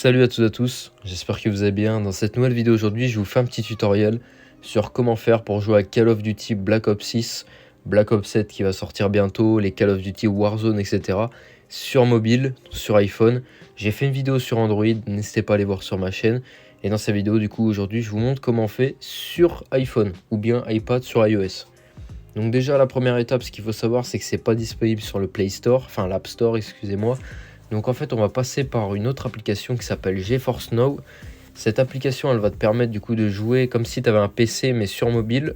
Salut à toutes et à tous, j'espère que vous allez bien. Dans cette nouvelle vidéo aujourd'hui, je vous fais un petit tutoriel sur comment faire pour jouer à Call of Duty Black Ops 6, Black Ops 7 qui va sortir bientôt, les Call of Duty Warzone, etc. sur mobile, sur iPhone. J'ai fait une vidéo sur Android, n'hésitez pas à aller voir sur ma chaîne. Et dans cette vidéo, du coup, aujourd'hui, je vous montre comment on fait sur iPhone ou bien iPad sur iOS. Donc déjà, la première étape, ce qu'il faut savoir, c'est que c'est pas disponible sur le Play Store, enfin l'App Store, excusez-moi. Donc en fait, on va passer par une autre application qui s'appelle GeForce Now. Cette application, elle va te permettre du coup de jouer comme si tu avais un PC mais sur mobile.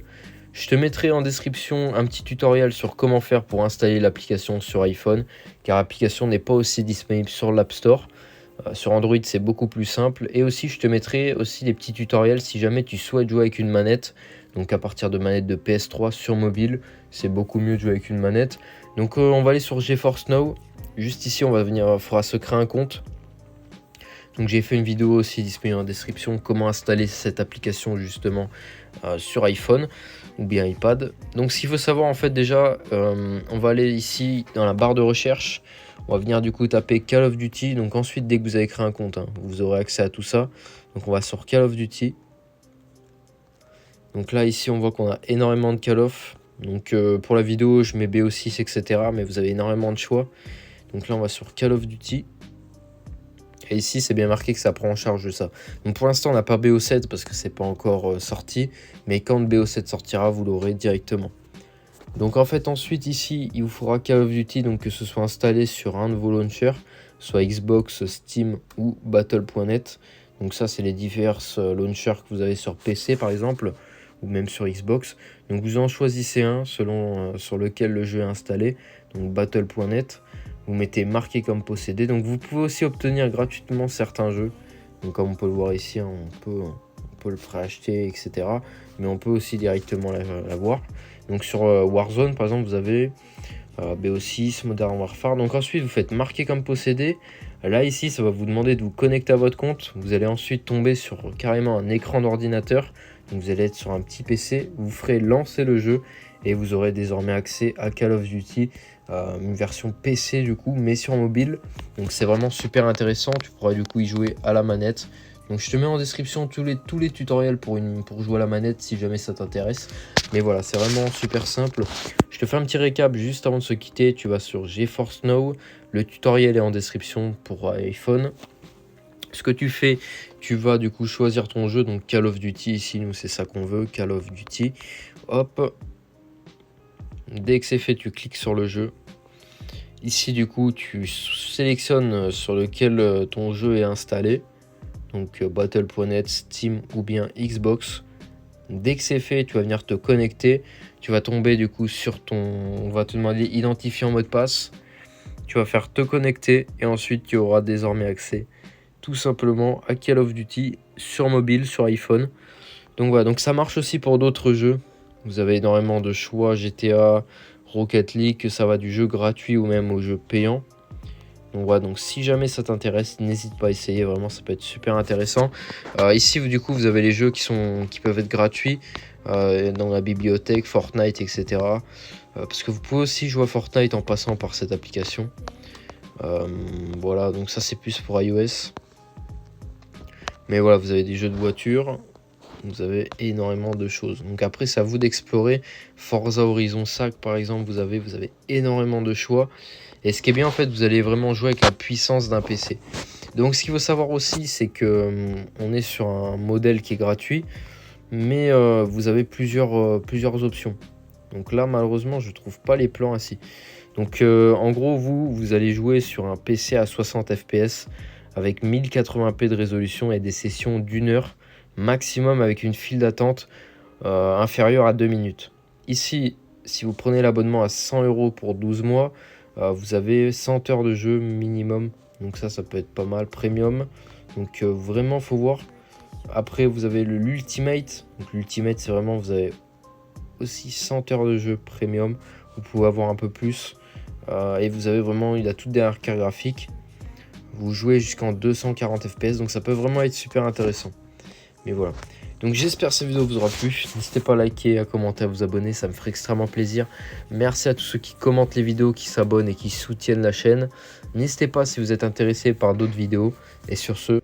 Je te mettrai en description un petit tutoriel sur comment faire pour installer l'application sur iPhone, car l'application n'est pas aussi disponible sur l'App Store. Sur Android, c'est beaucoup plus simple. Et aussi, je te mettrai aussi des petits tutoriels si jamais tu souhaites jouer avec une manette. Donc à partir de manette de PS3 sur mobile, c'est beaucoup mieux de jouer avec une manette. Donc on va aller sur GeForce Now. Juste ici, on va venir, il faudra se créer un compte. Donc j'ai fait une vidéo aussi disponible en description, comment installer cette application justement sur iPhone ou bien iPad. Donc ce qu'il faut savoir en fait déjà, on va aller ici dans la barre de recherche. On va venir du coup taper Call of Duty. Donc ensuite, dès que vous avez créé un compte, vous aurez accès à tout ça. Donc on va sur Call of Duty. Donc là ici on voit qu'on a énormément de Call of. Donc pour la vidéo je mets BO6 etc. Mais vous avez énormément de choix. Donc là on va sur Call of Duty. Et ici c'est bien marqué que ça prend en charge ça. Donc pour l'instant on n'a pas BO7 parce que c'est pas encore sorti. Mais quand BO7 sortira vous l'aurez directement. Donc en fait ensuite ici il vous faudra Call of Duty, donc que ce soit installé sur un de vos launchers, soit Xbox, Steam ou Battle.net. Donc ça c'est les divers launchers que vous avez sur PC par exemple, ou même sur Xbox. Donc vous en choisissez un selon sur lequel le jeu est installé, donc Battle.net. Vous mettez marqué comme possédé. Donc vous pouvez aussi obtenir gratuitement certains jeux. Donc comme on peut le voir ici, on peut le préacheter, etc. Mais on peut aussi directement l'avoir. Donc sur Warzone par exemple, vous avez BO6, Modern Warfare. Donc ensuite vous faites marquer comme possédé. Là ici ça va vous demander de vous connecter à votre compte. Vous allez ensuite tomber sur carrément un écran d'ordinateur. Donc vous allez être sur un petit PC. Vous ferez lancer le jeu et vous aurez désormais accès à Call of Duty. Une version PC du coup mais sur mobile. Donc c'est vraiment super intéressant. Tu pourras du coup y jouer à la manette. Donc je te mets en description tous les tutoriels pour jouer à la manette si jamais ça t'intéresse. Mais voilà, c'est vraiment super simple. Je te fais un petit récap juste avant de se quitter. Tu vas sur GeForce Now. Le tutoriel est en description pour iPhone. Ce que tu fais, tu vas du coup choisir ton jeu. Donc Call of Duty, ici nous c'est ça qu'on veut, Call of Duty. Hop. Dès que c'est fait, tu cliques sur le jeu. Ici du coup tu sélectionnes sur lequel ton jeu est installé. Donc Battle.net, Steam ou bien Xbox. Dès que c'est fait, tu vas venir te connecter. Tu vas tomber du coup sur ton... On va te demander identifier en mot de passe. Tu vas faire te connecter et ensuite tu auras désormais accès tout simplement à Call of Duty sur mobile, sur iPhone. Donc voilà, donc ça marche aussi pour d'autres jeux. Vous avez énormément de choix, GTA, Rocket League, que ça va du jeu gratuit ou même au jeu payant. Donc voilà, donc si jamais ça t'intéresse, n'hésite pas à essayer, vraiment ça peut être super intéressant. Ici du coup vous avez les jeux qui peuvent être gratuits dans la bibliothèque, Fortnite, etc. Parce que vous pouvez aussi jouer à Fortnite en passant par cette application. Voilà, donc ça c'est plus pour iOS. Mais voilà, vous avez des jeux de voiture, vous avez énormément de choses. Donc après c'est à vous d'explorer. Forza Horizon 5 par exemple, vous avez énormément de choix. Et ce qui est bien en fait, vous allez vraiment jouer avec la puissance d'un PC. Donc ce qu'il faut savoir aussi, c'est que on est sur un modèle qui est gratuit, mais vous avez plusieurs options. Donc là malheureusement je trouve pas les plans ici. Donc en gros vous allez jouer sur un PC à 60 fps avec 1080p de résolution et des sessions d'1 heure maximum avec une file d'attente inférieure à 2 minutes. Ici, si vous prenez l'abonnement à 100 € pour 12 mois, vous avez 100 heures de jeu minimum. Donc ça peut être pas mal. Premium. Donc vraiment, faut voir. Après, vous avez l'Ultimate. Donc l'Ultimate, c'est vraiment, vous avez aussi 100 heures de jeu premium. Vous pouvez avoir un peu plus. Et vous avez vraiment, il a toute dernière carte graphique. Vous jouez jusqu'en 240 fps. Donc ça peut vraiment être super intéressant. Mais voilà. Donc j'espère que cette vidéo vous aura plu. N'hésitez pas à liker, à commenter, à vous abonner. Ça me ferait extrêmement plaisir. Merci à tous ceux qui commentent les vidéos, qui s'abonnent et qui soutiennent la chaîne. N'hésitez pas si vous êtes intéressé par d'autres vidéos. Et sur ce...